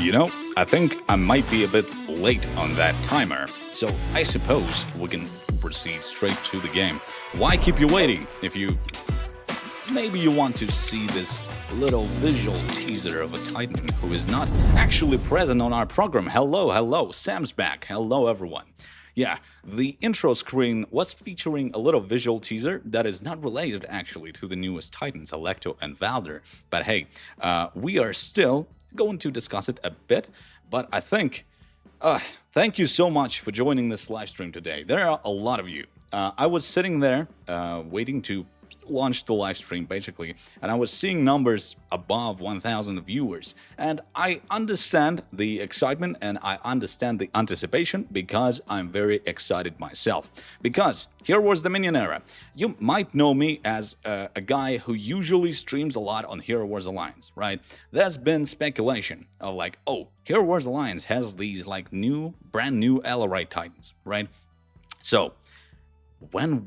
You know, I think I might be a bit late on that timer, so I suppose we can proceed straight to the game. Why keep you waiting if you... Maybe you want to see this little visual teaser of a Titan who is not actually present on our program. Hello, Sam's back. Hello, everyone. Yeah, the intro screen was featuring a little visual teaser that is not related actually to the newest Titans, Alecto and Valdur. But hey, we are still going to discuss it a bit, but I think... thank you so much for joining this live stream today. There are a lot of you. I was sitting there waiting to launch the live stream basically, and I was seeing numbers above 1,000 viewers, and I understand the excitement and I understand the anticipation because I'm very excited myself. Because here was the Minion era. You might know me as a guy who usually streams a lot on Hero Wars Alliance, right? There's been speculation of like, oh, Hero Wars Alliance has these like brand new Ellerite Titans, right? So when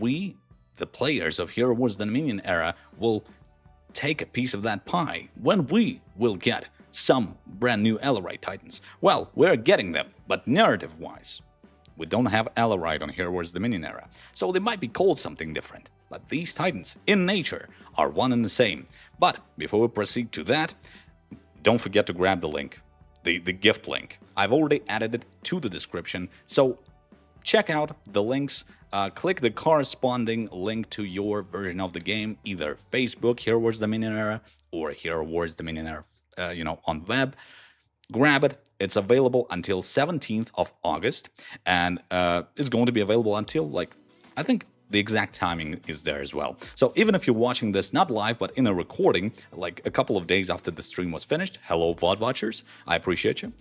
the players of Hero Wars Dominion era will take a piece of that pie, when we will get some brand new Ellerite Titans. Well, we're getting them, but narrative-wise, we don't have Ellerite on Hero Wars Dominion era, so they might be called something different. But these Titans, in nature, are one and the same. But before we proceed to that, don't forget to grab the link, the gift link. I've already added it to the description, so check out the links. Click the corresponding link to your version of the game, either Facebook, Hero Wars Dominion era, or Hero Wars Dominion era, on web. Grab it. It's available until 17th of August, and it's going to be available until, I think the exact timing is there as well. So even if you're watching this not live, but in a recording, like a couple of days after the stream was finished, hello, VOD watchers, I appreciate you.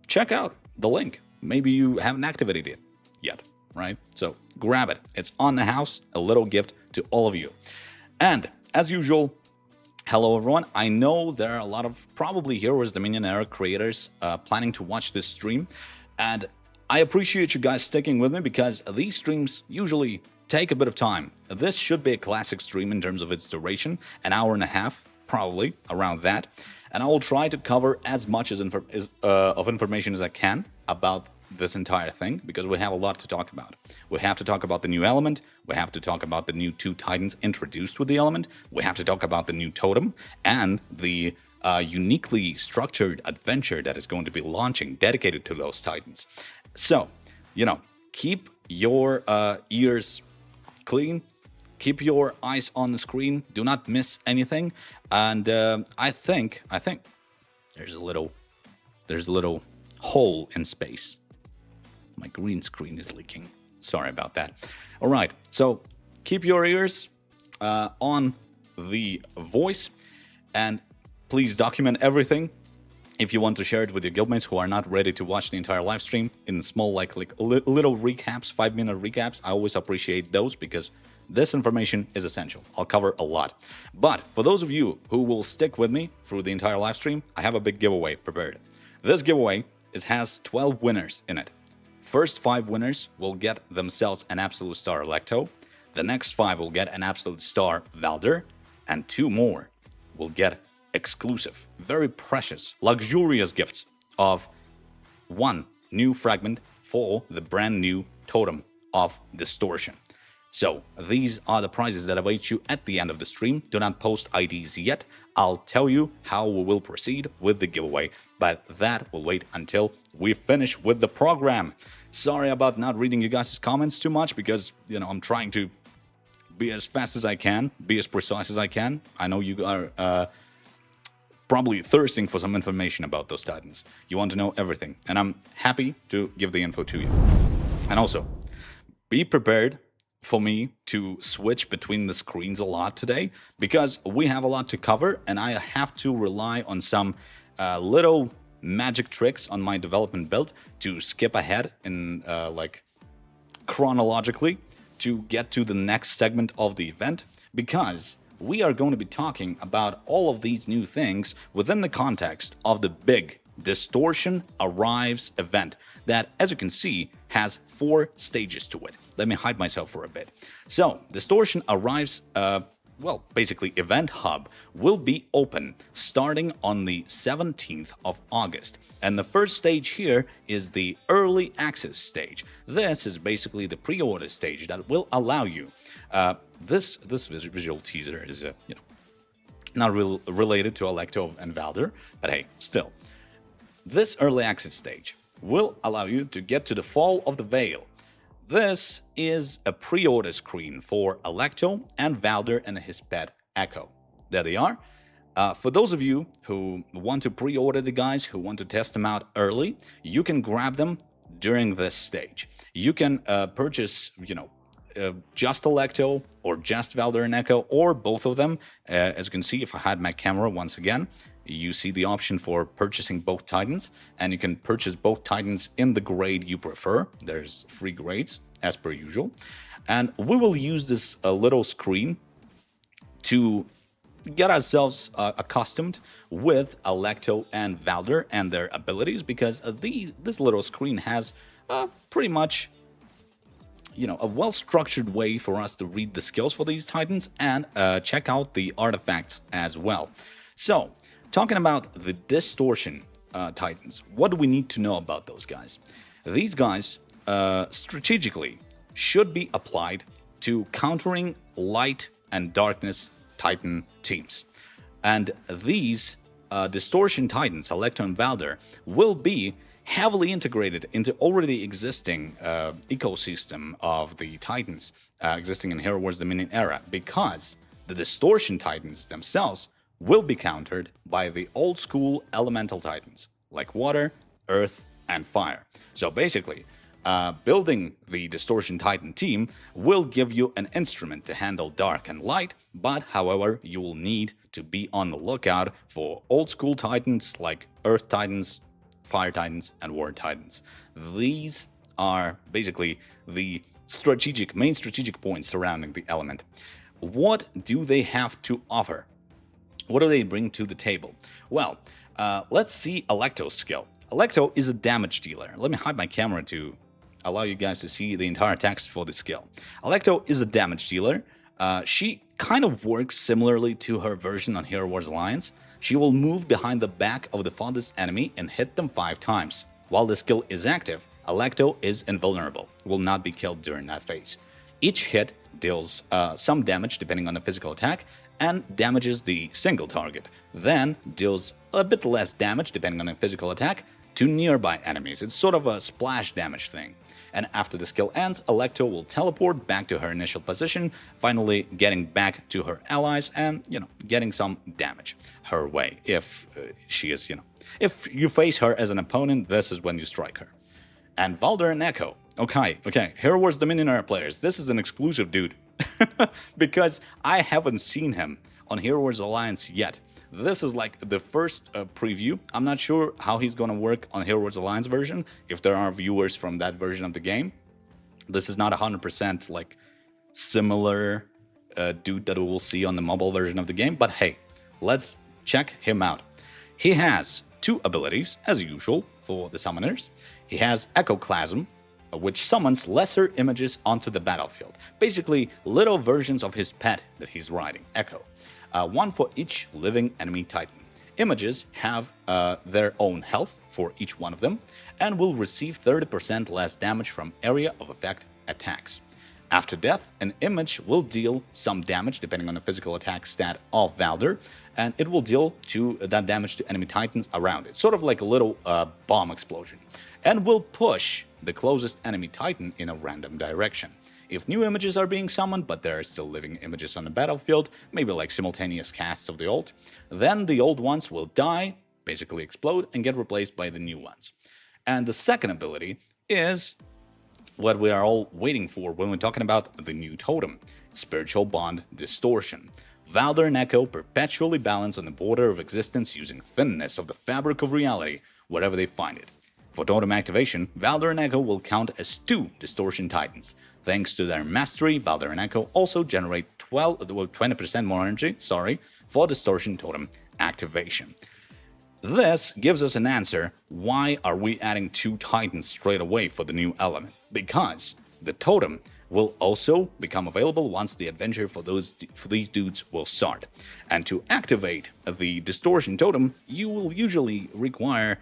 Check out the link. Maybe you haven't activated it yet. Right? So grab it. It's on the house, a little gift to all of you. And as usual, hello everyone. I know there are a lot of probably Hero Wars Dominion era creators planning to watch this stream, and I appreciate you guys sticking with me because these streams usually take a bit of time. This should be a classic stream in terms of its duration, an hour and a half, probably around that, and I will try to cover as much of information as I can about this entire thing, because we have a lot to talk about. We have to talk about the new element, we have to talk about the new 2 Titans introduced with the element, we have to talk about the new totem, and the uniquely structured adventure that is going to be launching dedicated to those Titans. So, keep your ears clean, keep your eyes on the screen, do not miss anything, and I think there's a little hole in space. My green screen is leaking. Sorry about that. All right, so keep your ears on the voice, and please document everything. If you want to share it with your guildmates who are not ready to watch the entire live stream in small, little recaps, 5-minute recaps, I always appreciate those because this information is essential. I'll cover a lot. But for those of you who will stick with me through the entire live stream, I have a big giveaway prepared. This giveaway has 12 winners in it. First 5 winners will get themselves an absolute star Alecto, the next 5 will get an absolute star Valdur, and 2 more will get exclusive, very precious, luxurious gifts of 1 new fragment for the brand new totem of distortion. So these are the prizes that await you at the end of the stream. Do not post IDs yet. I'll tell you how we will proceed with the giveaway, but that will wait until we finish with the program. Sorry about not reading you guys' comments too much because, I'm trying to be as fast as I can, be as precise as I can. I know you are probably thirsting for some information about those Titans. You want to know everything, and I'm happy to give the info to you. And also, be prepared for me to switch between the screens a lot today because we have a lot to cover and I have to rely on some little magic tricks on my development build to skip ahead in chronologically to get to the next segment of the event, because we are going to be talking about all of these new things within the context of the big Distortion Arrives event that, as you can see, has 4 stages to it. Let me hide myself for a bit. So, Distortion Arrives well, basically event hub will be open starting on the 17th of August. And the first stage here is the early access stage. This is basically the pre-order stage that will allow you. This visual teaser is not related to Alecto and Valdur, but hey, still. This early access stage will allow you to get to the Fall of the Veil. This is a pre-order screen for Alecto and Valdur and his pet Echo. There they are. For those of you who want to pre-order the guys, who want to test them out early, you can grab them during this stage. You can purchase, just Alecto or just Valdur and Echo, or both of them. As you can see, if I had my camera once again, you see the option for purchasing both Titans, and you can purchase both Titans in the grade you prefer. There's 3 grades, as per usual. And we will use this little screen to get ourselves accustomed with Alecto and Valdur and their abilities, because this little screen has pretty much a well-structured way for us to read the skills for these Titans and check out the artifacts as well. So, talking about the Distortion Titans, what do we need to know about those guys? These guys, strategically, should be applied to countering light and darkness Titan teams. And these Distortion Titans, Alecto and Valdur, will be heavily integrated into already existing ecosystem of the Titans existing in Hero Wars Dominion era, because the Distortion Titans themselves will be countered by the old school elemental Titans like water, earth, and fire. So basically, building the Distortion Titan team will give you an instrument to handle dark and light, but however, you will need to be on the lookout for old school Titans like Earth Titans, Fire Titans, and Water Titans. These are basically the main strategic points surrounding the element. What do they have to offer? What do they bring to the table? Well, let's see Alecto's skill. Alecto is a damage dealer. Let me hide my camera to allow you guys to see the entire text for the skill. Alecto is a damage dealer. She kind of works similarly to her version on Hero Wars Alliance. She will move behind the back of the farthest enemy and hit them 5 times. While the skill is active, Alecto is invulnerable, will not be killed during that phase. Each hit deals some damage depending on the physical attack, and damages the single target, then deals a bit less damage depending on the physical attack to nearby enemies. It's sort of a splash damage thing. And after the skill ends, Alecto will teleport back to her initial position, finally getting back to her allies and, getting some damage her way. If she is, if you face her as an opponent, this is when you strike her. And Valdur and Echo. Okay, Hero Wars Dominion era players, this is an exclusive dude. Because I haven't seen him on Hero Wars Alliance yet. This is like the first preview. I'm not sure how he's going to work on Hero Wars Alliance version, if there are viewers from that version of the game. This is not 100% like similar dude that we will see on the mobile version of the game, but hey, let's check him out. He has 2 abilities, as usual, for the summoners. He has Echoclasm, which summons lesser images onto the battlefield. Basically, little versions of his pet that he's riding, Echo. 1 for each living enemy Titan. Images have their own health for each one of them, and will receive 30% less damage from area of effect attacks. After death, an image will deal some damage depending on the physical attack stat of Valdur, and it will deal that damage to enemy Titans around it, sort of like a little bomb explosion, and will push the closest enemy Titan in a random direction. If new images are being summoned, but there are still living images on the battlefield, maybe like simultaneous casts of the old, then the old ones will die, basically explode, and get replaced by the new ones. And the second ability is what we are all waiting for when we're talking about the new totem, Spiritual Bond Distortion. Valdur and Echo perpetually balance on the border of existence using thinness of the fabric of reality wherever they find it. For totem activation, Valdur and Echo will count as 2 Distortion Titans. Thanks to their mastery, Valdur and Echo also generate 20% more energy, for Distortion Totem activation. This gives us an answer, why are we adding 2 Titans straight away for the new element? Because the totem will also become available once the adventure for these dudes will start. And to activate the distortion totem, you will usually require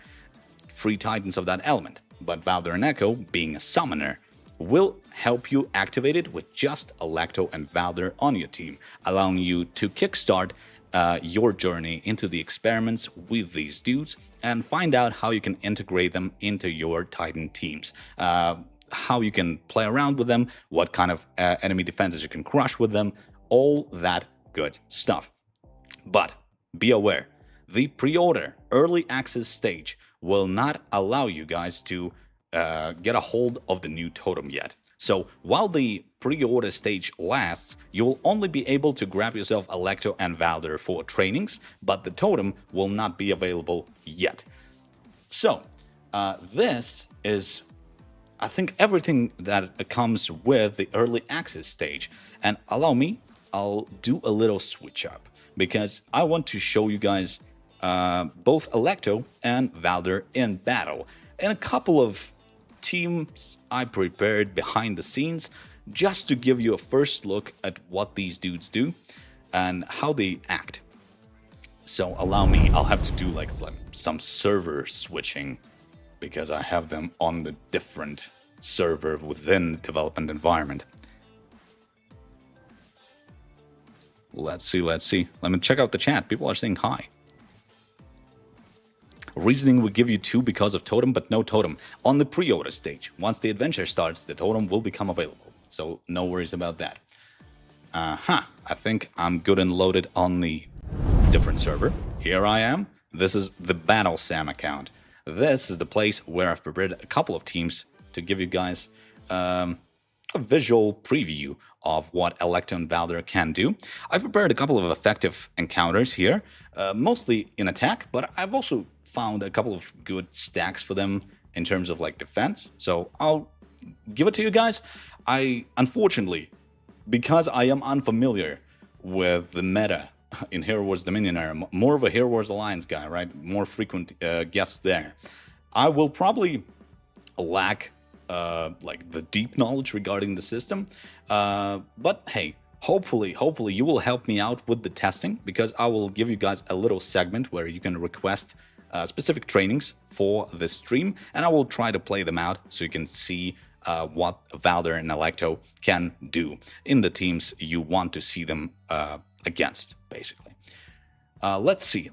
3 titans of that element, but Valdur and Echo, being a summoner, will help you activate it with just Alecto and Valdur on your team, allowing you to kickstart your journey into the experiments with these dudes and find out how you can integrate them into your Titan teams. How you can play around with them, what kind of enemy defenses you can crush with them, all that good stuff. But be aware, the pre-order early access stage will not allow you guys to get a hold of the new totem yet. So while the pre-order stage lasts, you'll only be able to grab yourself Alecto and Valdur for trainings, but the totem will not be available yet. So this is, I think, everything that comes with the early access stage. And allow me, I'll do a little switch up because I want to show you guys both Alecto and Valdur in battle. And a couple of teams I prepared behind the scenes just to give you a first look at what these dudes do and how they act. So allow me, I'll have to do like some server switching because I have them on the different server within the development environment. Let's see. Let me check out the chat. People are saying hi. Reasoning will give you 2 because of totem, but no totem on the pre-order stage. Once the adventure starts, the totem will become available. So no worries about that. I think I'm good and loaded on the different server. Here I am. This is the Battle Sam account. This is the place where I've prepared a couple of teams to give you guys a visual preview of what Alecto and Valdur can do. I've prepared a couple of effective encounters here, mostly in attack, but I've also found a couple of good stacks for them in terms of like defense. So I'll give it to you guys. Unfortunately, because I am unfamiliar with the meta in Hero Wars Dominion era, more of a Hero Wars Alliance guy, right? More frequent guests there. I will probably lack like the deep knowledge regarding the system, but hey, hopefully you will help me out with the testing, because I will give you guys a little segment where you can request specific trainings for the stream, and I will try to play them out so you can see what Valdur and Alecto can do in the teams you want to see them against, basically. Let's see.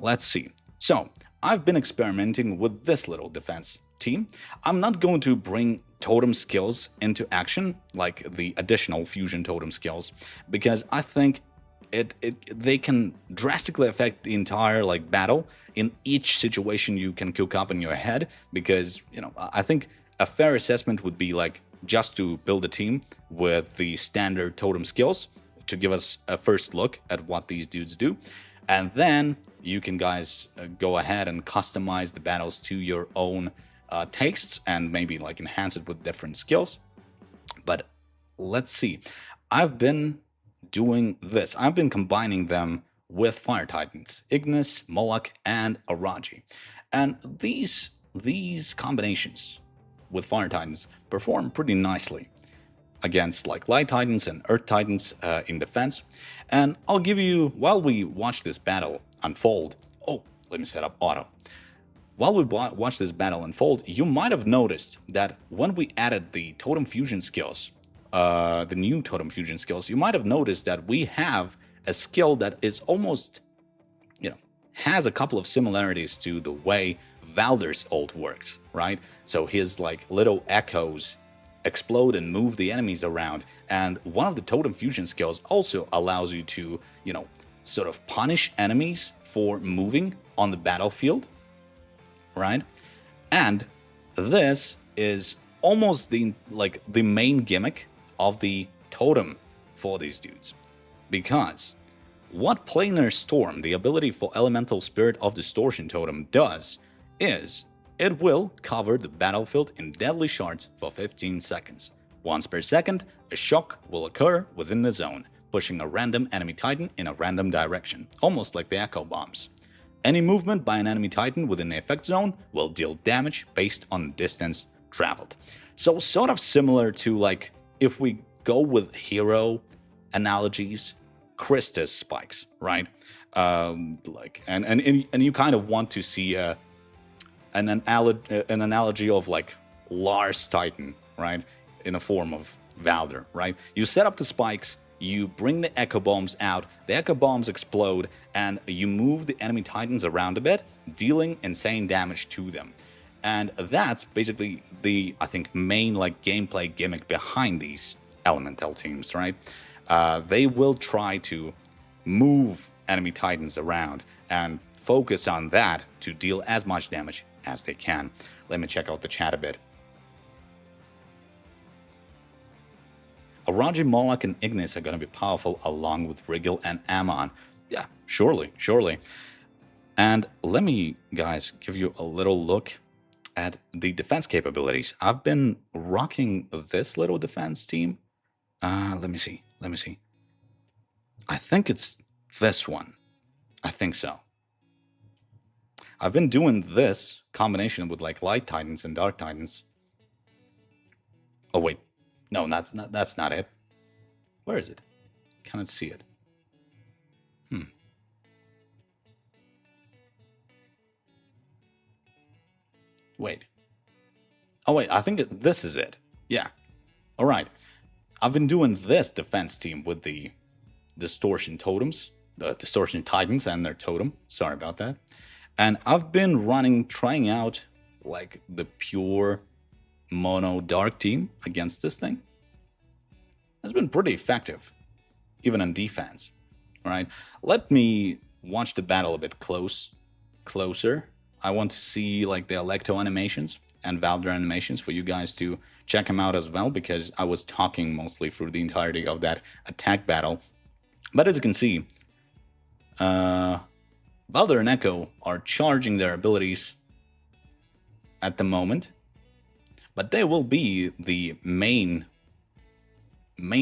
So I've been experimenting with this little defense team. I'm not going to bring totem skills into action, like the additional fusion totem skills, because I think they can drastically affect the entire like battle in each situation you can cook up in your head. Because, you know, I think a fair assessment would be like just to build a team with the standard totem skills to give us a first look at what these dudes do, and then you can guys go ahead and customize the battles to your own tastes and maybe like enhance it with different skills. But let's see, I've been doing this. I've been combining them with Fire Titans, Ignis, Moloch, and Araji. And these combinations with Fire Titans perform pretty nicely against like Light Titans and Earth Titans in defense. And I'll give you, while we watch this battle unfold, let me set up auto. While we watch this battle unfold, you might have noticed that when we added the totem fusion skills, the new totem fusion skills, you might have noticed that we have a skill that is almost, you know, has a couple of similarities to the way Valdur's ult works, right? So his like little echoes explode and move the enemies around, and one of the totem fusion skills also allows you to, you know, sort of punish enemies for moving on the battlefield, right? And this is almost the main gimmick of the totem for these dudes, because what Planar Storm, the ability for Elemental Spirit of Distortion totem, does is it will cover the battlefield in deadly shards for 15 seconds. Once per second, a shock will occur within the zone, pushing a random enemy titan in a random direction, almost like the Echo Bombs. Any movement by an enemy titan within the effect zone will deal damage based on distance traveled. So sort of similar to like if we go with hero analogies, Christus spikes, right? And you kind of want to see an analogy of like Lars Titan, right? In the form of Valdur, right? You set up the spikes, you bring the echo bombs out, the echo bombs explode, and you move the enemy titans around a bit, dealing insane damage to them. And that's basically the, I think, main like gameplay gimmick behind these elemental teams, right? They will try to move enemy titans around and focus on that to deal as much damage as they can. Let me check out the chat a bit. Araji, Moloch, and Ignis are going to be powerful along with Rigel and Ammon. Yeah, surely, surely. And let me, guys, give you a little look at the defense capabilities. I've been rocking this little defense team. Let me see. I think it's this one. I think so. I've been doing this combination with like Light Titans and Dark Titans. Oh, wait. No, that's not it. Where is it? Cannot see it. Wait. Oh, wait. I think this is it. Yeah. All right. I've been doing this defense team with the Distortion Totems, the Distortion Titans and their totem. Sorry about that. And I've been trying out like the pure mono dark team against this thing. It's been pretty effective, even in defense. All right. Let me watch the battle a bit closer. I want to see like the Alecto animations and Valdur animations for you guys to check them out as well, because I was talking mostly through the entirety of that attack battle. But as you can see, Valdur and Echo are charging their abilities at the moment, but they will be the main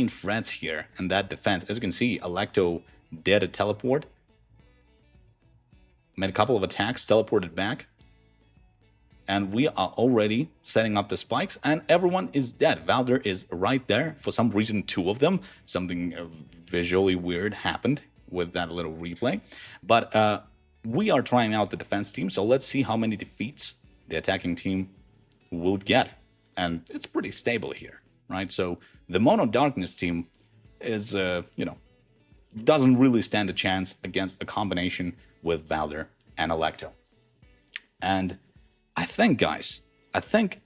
threats here in that defense. As you can see, Alecto did a teleport, made a couple of attacks, teleported back, and we are already setting up the spikes, and everyone is dead. Valdur is right there. For some reason, two of them. Something visually weird happened with that little replay. But we are trying out the defense team, so let's see how many defeats the attacking team will get. And it's pretty stable here, right? So the Mono Darkness team is, doesn't really stand a chance against a combination with Valdur and Alecto. And I think, guys,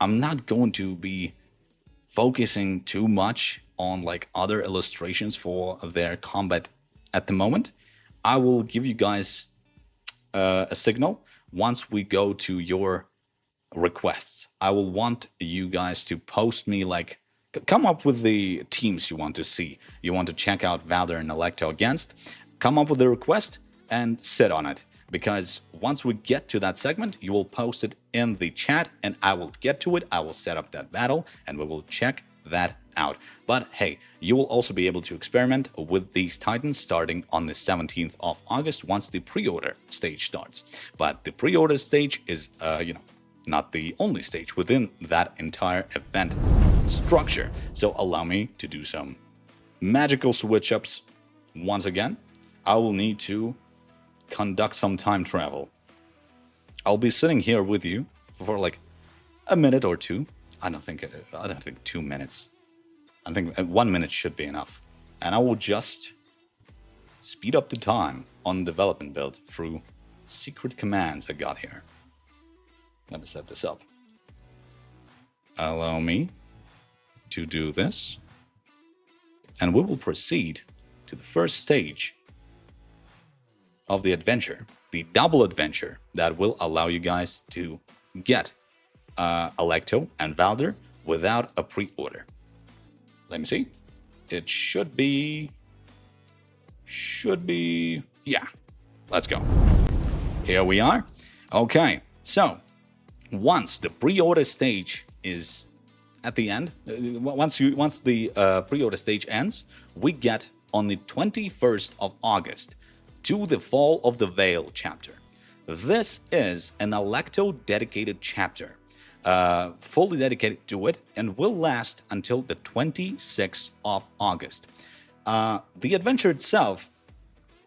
I'm not going to be focusing too much on like other illustrations for their combat at the moment. I will give you guys a signal once we go to your requests. I will want you guys to post me like, come up with the teams you want to see. You want to check out Valdur and Alecto against. Come up with the request and sit on it. Because once we get to that segment, you will post it in the chat and I will get to it. I will set up that battle and we will check that out. But hey, you will also be able to experiment with these Titans starting on the 17th of August once the pre-order stage starts. But the pre-order stage is, not the only stage within that entire event structure. So allow me to do some magical switch-ups. Once again, I will need to conduct some time travel. I'll be sitting here with you for like a minute or two. I don't think 2 minutes. I think 1 minute should be enough. And I will just speed up the time on development build through secret commands I got here. Let me set this up. Allow me to do this. And we will proceed to the first stage of the adventure, the double adventure that will allow you guys to get Alecto and Valdur without a pre-order. Let me see. It should be, yeah. Let's go. Here we are. Okay, so once the pre-order stage is at the end, once the pre-order stage ends, we get on the 21st of August to the Fall of the Veil chapter. This is an Alecto dedicated chapter. fully dedicated to it and will last until the 26th of August. The adventure itself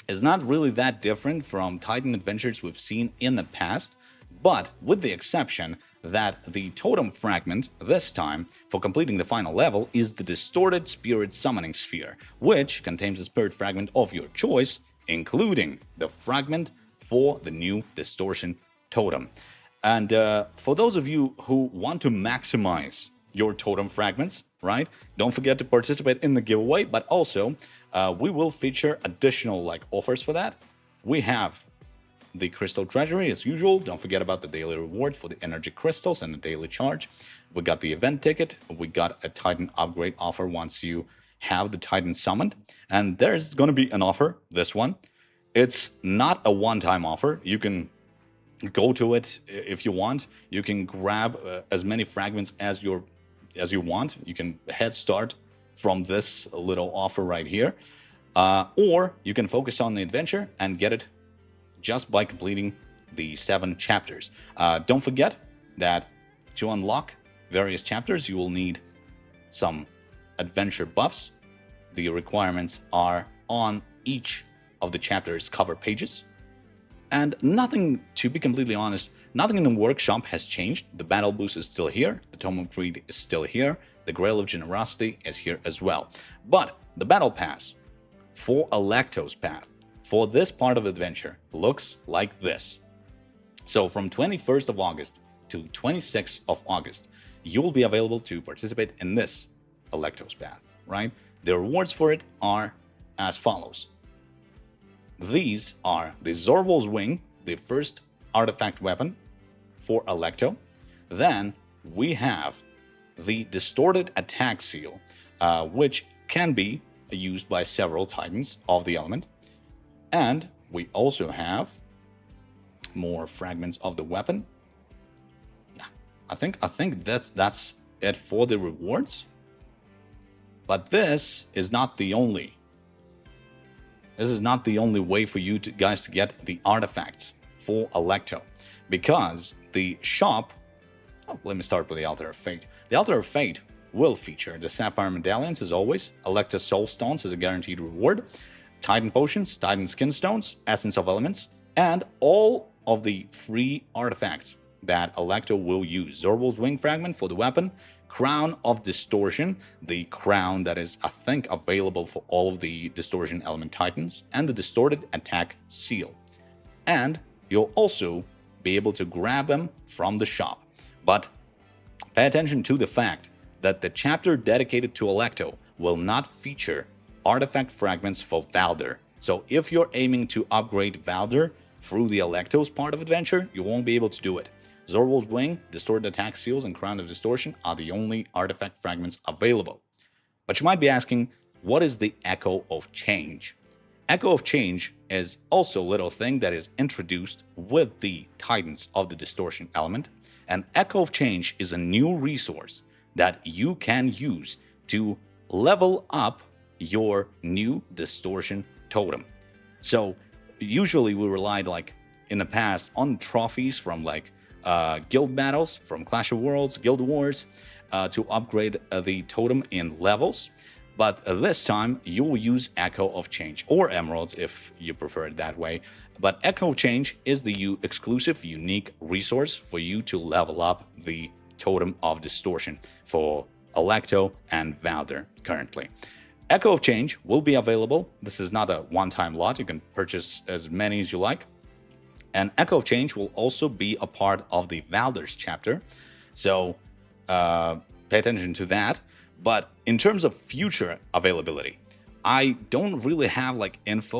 is not really that different from Titan adventures we've seen in the past, but with the exception that the totem fragment this time for completing the final level is the distorted spirit summoning sphere, which contains a spirit fragment of your choice, including the fragment for the new distortion totem. And for those of you who want to maximize your totem fragments, right, don't forget to participate in the giveaway, but also we will feature additional offers for that. We have the crystal treasury as usual. Don't forget about the daily reward for the energy crystals and the daily charge. We got the event ticket. We got a Titan upgrade offer once you have the Titan summoned. And there's going to be an offer, this one. It's not a one-time offer. You can go to it if you want. You can grab as many fragments as you want. You can head start from this little offer right here. Or you can focus on the adventure and get it just by completing the 7 chapters. Don't forget that to unlock various chapters, you will need some adventure buffs. The requirements are on each of the chapter's cover pages. And nothing, to be completely honest, nothing in the workshop has changed. The battle boost is still here. The Tome of Greed is still here. The Grail of Generosity is here as well. But the battle pass for Alecto's path for this part of adventure looks like this. So from 21st of August to 26th of August, you will be available to participate in this Alecto's path, right? The rewards for it are as follows. These are the Zorwal's Wing, the first artifact weapon for Alecto. Then we have the Distorted Attack Seal, which can be used by several Titans of the element. And we also have more fragments of the weapon. I think that's it for the rewards. But this is not the only. This is not the only way for you guys to get the artifacts for Alecto, because the shop. Oh, let me start with the Altar of Fate. The Altar of Fate will feature the Sapphire Medallions as always, Alecto Soul Stones as a guaranteed reward, Titan Potions, Titan Skin Stones, Essence of Elements, and all of the free artifacts that Alecto will use. Zorwal's Wing Fragment for the weapon, Crown of Distortion, the crown that is, I think, available for all of the Distortion Element Titans, and the Distorted Attack Seal. And you'll also be able to grab them from the shop. But pay attention to the fact that the chapter dedicated to Alecto will not feature artifact fragments for Valdur. So if you're aiming to upgrade Valdur through the Alecto's part of adventure, you won't be able to do it. Zorwal's Wing, Distorted Attack Seals, and Crown of Distortion are the only artifact fragments available. But you might be asking, what is the Echo of Change? Echo of Change is also a little thing that is introduced with the Titans of the Distortion element. And Echo of Change is a new resource that you can use to level up your new Distortion totem. So usually we relied in the past on trophies from guild battles, from Clash of Worlds, Guild Wars, to upgrade the totem in levels. But this time you will use Echo of Change, or Emeralds if you prefer it that way. But Echo of Change is the exclusive, unique resource for you to level up the Totem of Distortion for Alecto and Valdur currently. Echo of Change will be available. This is not a one-time lot. You can purchase as many as you like. And Echo of Change will also be a part of the Valdur's chapter. So pay attention to that. But in terms of future availability, I don't really have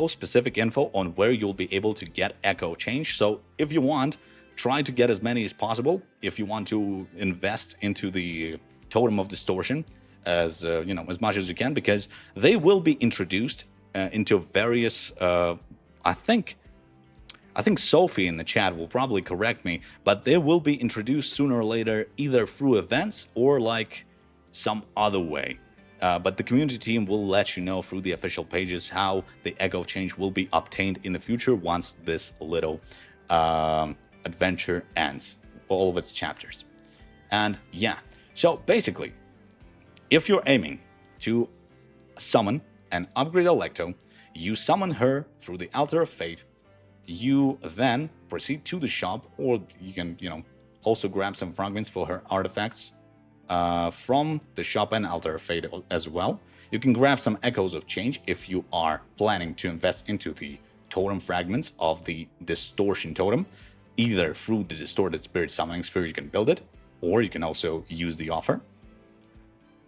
specific info on where you'll be able to get Echo of Change. So if you want, try to get as many as possible. If you want to invest into the Totem of Distortion as much as you can, because they will be introduced into various. I think Sophie in the chat will probably correct me, but they will be introduced sooner or later, either through events or some other way. But the community team will let you know through the official pages how the Echo of Change will be obtained in the future once this little adventure ends, all of its chapters. And yeah, so basically, if you're aiming to summon and upgrade Alecto, you summon her through the Altar of Fate. You then proceed to the shop, or you can, also grab some fragments for her artifacts from the shop and Altar of Fate as well. You can grab some Echoes of Change if you are planning to invest into the totem fragments of the Distortion Totem. Either through the Distorted Spirit Summoning Sphere you can build it, or you can also use the offer.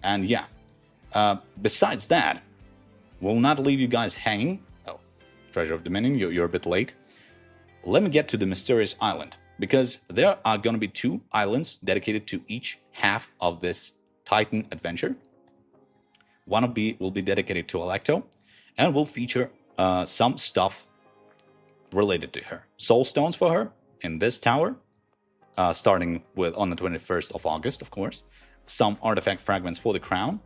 And yeah, besides that, we'll not leave you guys hanging. Oh, Treasure of Dominion, you're a bit late. Let me get to the Mysterious Island, because there are going to be 2 islands dedicated to each half of this Titan adventure. One will be dedicated to Alecto, and will feature some stuff related to her. Soul stones for her in this tower, starting with on the 21st of August, of course. Some artifact fragments for the crown,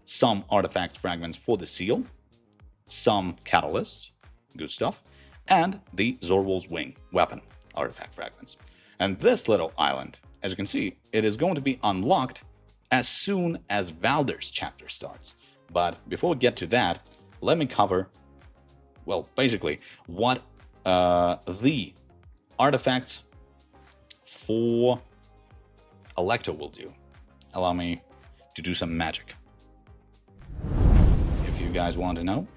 some artifact fragments for the seal, some catalysts, good stuff, and the Zorwol's Wing weapon artifact fragments. And this little island, as you can see, it is going to be unlocked as soon as Valdur's chapter starts. But before we get to that, let me cover, well, basically, what the artifacts for Alecto will do. Allow me to do some magic, if you guys want to know.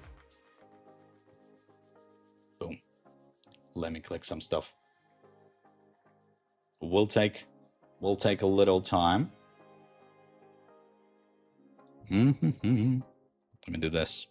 Boom. Let me click some stuff. We'll take a little time. Let me do this.